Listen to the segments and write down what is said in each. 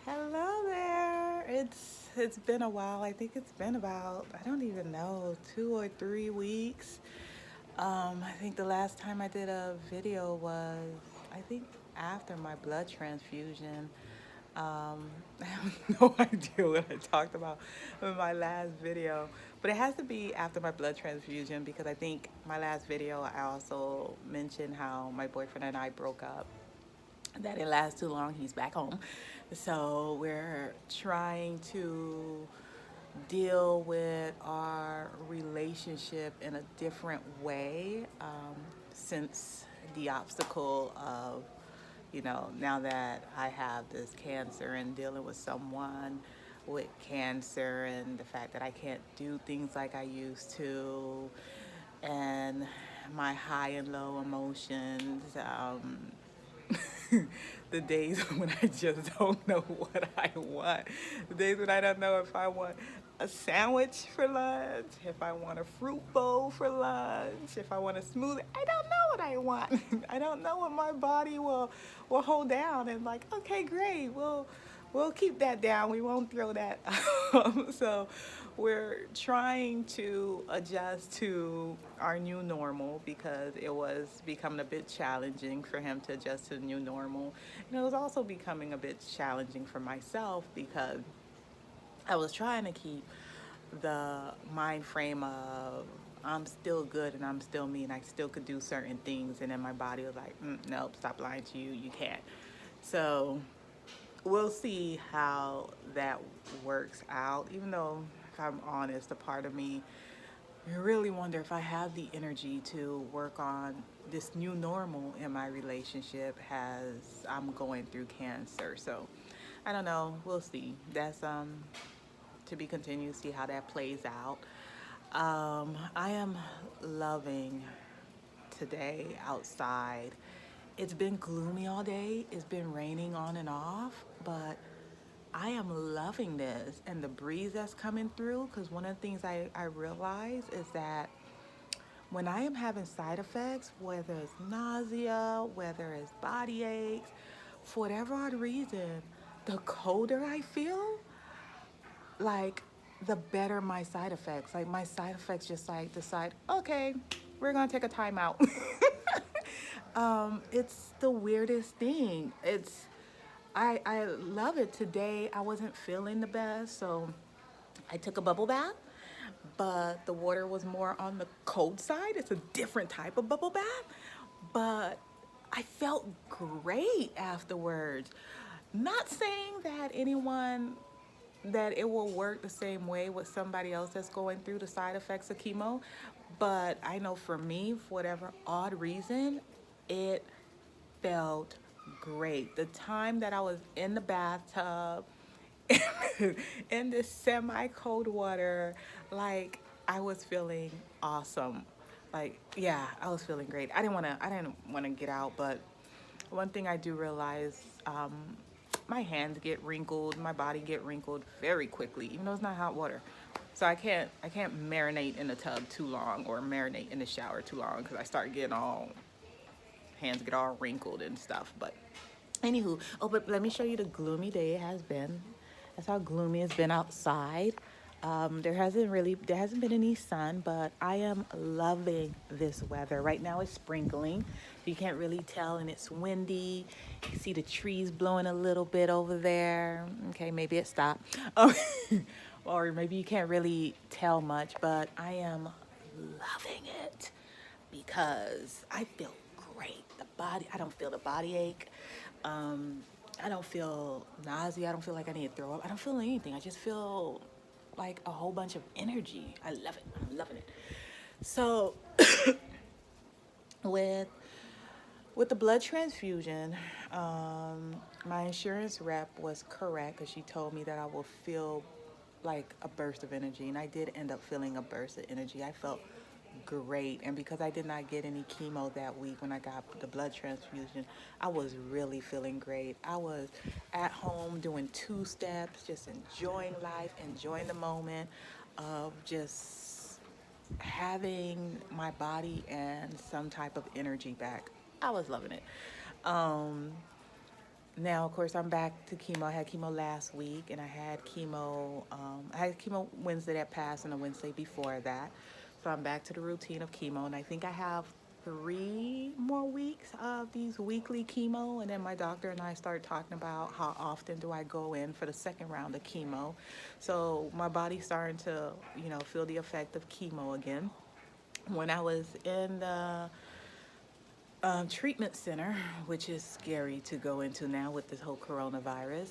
Hello there. It's been a while. I think it's been about I don't even know 2 or 3 weeks. I think the last time I did a video was I think after my blood transfusion. I have no idea what I talked about in my last video, but it has to be after my blood transfusion because I think my last video I also mentioned how my boyfriend and I broke up. That didn't last too long. He's back home. So we're trying to deal with our relationship in a different way since the obstacle of, now that I have this cancer and dealing with someone with cancer and the fact that I can't do things like I used to and my high and low emotions. The days when I just don't know what I want. The days when I don't know if I want a sandwich for lunch, if I want a fruit bowl for lunch, if I want a smoothie. I don't know what I want. I don't know what my body will hold down. And like, okay, great. We'll keep that down. We won't throw that up. So we're trying to adjust to our new normal because it was becoming a bit challenging for him to adjust to the new normal. And it was also becoming a bit challenging for myself because I was trying to keep the mind frame of I'm still good and I'm still me and I still could do certain things. And then my body was like, nope, stop lying to you. You can't. So we'll see how that works out. Even though, if I'm honest, a part of me I really wonder if I have the energy to work on this new normal in my relationship as I'm going through cancer. So I don't know. We'll see. That's to be continued. See how that plays out. I am loving today outside. It's been gloomy all day. It's been raining on and off, but I am loving this and the breeze that's coming through because one of the things I realize is that when I am having side effects, whether it's nausea, whether it's body aches, for whatever odd reason, the colder I feel, like the better my side effects. Like my side effects just like decide, okay, we're gonna take a timeout. It's the weirdest thing. I love it. Today I wasn't feeling the best, so I took a bubble bath, but the water was more on the cold side. It's a different type of bubble bath, but I felt great afterwards. Not saying that that it will work the same way with somebody else that's going through the side effects of chemo, but I know for me, for whatever odd reason, it felt great. The time that I was in the bathtub in this semi cold water, like I was feeling awesome. Like, yeah, I was feeling great. I didn't want to get out, but one thing I do realize, my hands get wrinkled, my body get wrinkled very quickly, even though it's not hot water. So I can't marinate in the tub too long or marinate in the shower too long because I start getting all hands get all wrinkled and stuff. But anywho, oh, but let me show you the gloomy day it has been. That's how gloomy it's been outside. There hasn't been any sun, but I am loving this weather. Right now it's sprinkling. You can't really tell, and it's windy. You see the trees blowing a little bit over there. Okay, maybe it stopped. Or maybe you can't really tell much, but I am loving it because I feel great. I don't feel the body ache. Um, I don't feel nausea. I don't feel like I need to throw up. I don't feel anything. I just feel like a whole bunch of energy. I love it. I'm loving it. So with with the blood transfusion, my insurance rep was correct because she told me that I will feel like a burst of energy, and I did end up feeling a burst of energy. I felt great, and because I did not get any chemo that week when I got the blood transfusion, I was really feeling great. I was at home doing two steps, just enjoying life, enjoying the moment of just having my body and some type of energy back. I was loving it. Um, Now, of course, I'm back to chemo. I had chemo last week, and I had chemo. I had chemo Wednesday that passed, and the Wednesday before that. So I'm back to the routine of chemo, and I think I have 3 more weeks of these weekly chemo, and then my doctor and I started talking about how often do I go in for the second round of chemo. So my body's starting to, feel the effect of chemo again. When I was in the treatment center, which is scary to go into now with this whole coronavirus.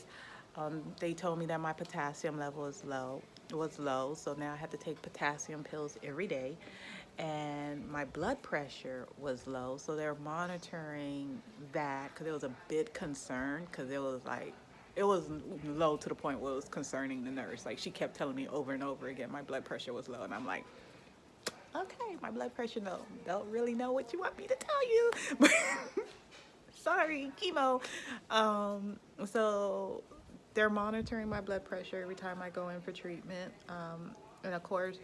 They told me that my potassium level was low, so now I had to take potassium pills every day, and my blood pressure was low, so they're monitoring that because it was a bit concerned because it was low to the point where it was concerning the nurse. Like she kept telling me over and over again my blood pressure was low, and I'm like, okay, my blood pressure, no, don't really know what you want me to tell you. But sorry, chemo. So they're monitoring my blood pressure every time I go in for treatment. And of course,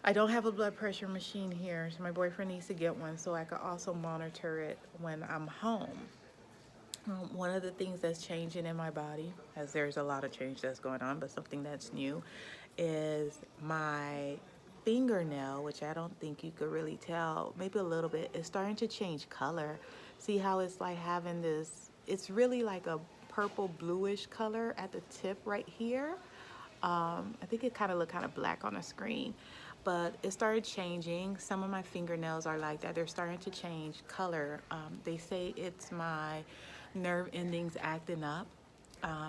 I don't have a blood pressure machine here, so my boyfriend needs to get one so I could also monitor it when I'm home. One of the things that's changing in my body, as there's a lot of change that's going on, but something that's new, is my fingernail, which I don't think you could really tell, maybe a little bit, is starting to change color. See how it's like having this, it's really like a purple bluish color at the tip right here. I think it kind of looked kind of black on the screen, but it started changing. Some of my fingernails are like that. They're starting to change color. They say it's my nerve endings acting up.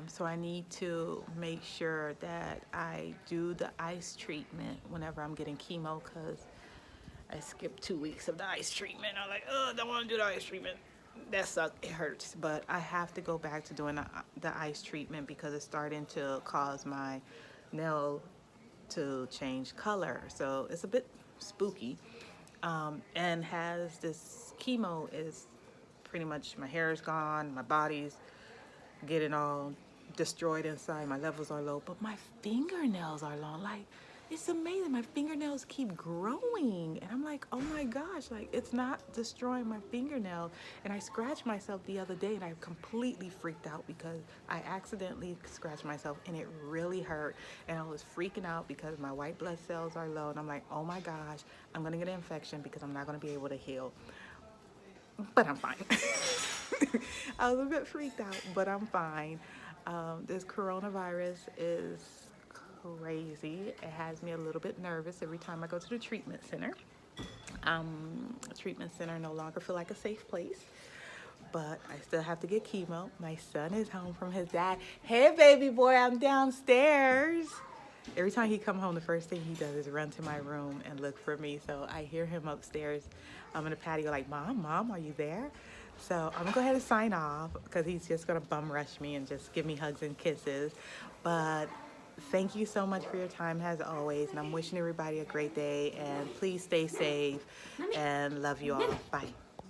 So I need to make sure that I do the ice treatment whenever I'm getting chemo because I skipped 2 weeks of the ice treatment. I'm like, oh, I don't want to do the ice treatment. That sucks. It hurts. But I have to go back to doing the ice treatment because it's starting to cause my nail to change color. So it's a bit spooky. And has this chemo is pretty much my hair is gone, my body's getting all destroyed inside. My levels are low, but my fingernails are long. Like, it's amazing. My fingernails keep growing. And I'm like, oh my gosh, like it's not destroying my fingernails. And I scratched myself the other day and I completely freaked out because I accidentally scratched myself and it really hurt. And I was freaking out because my white blood cells are low. And I'm like, oh my gosh, I'm going to get an infection because I'm not going to be able to heal. But I'm fine. I was a bit freaked out, but I'm fine. This coronavirus is crazy. It has me a little bit nervous every time I go to the treatment center. Treatment center no longer feel like a safe place, but I still have to get chemo. My son is home from his dad. Hey, baby boy, I'm downstairs. Every time he come home, the first thing he does is run to my room and look for me. So I hear him upstairs. I'm in the patio like, Mom, are you there? So I'm gonna go ahead and sign off because he's just gonna bum rush me and just give me hugs and kisses. But thank you so much for your time as always. And I'm wishing everybody a great day and please stay safe and love you all. Bye.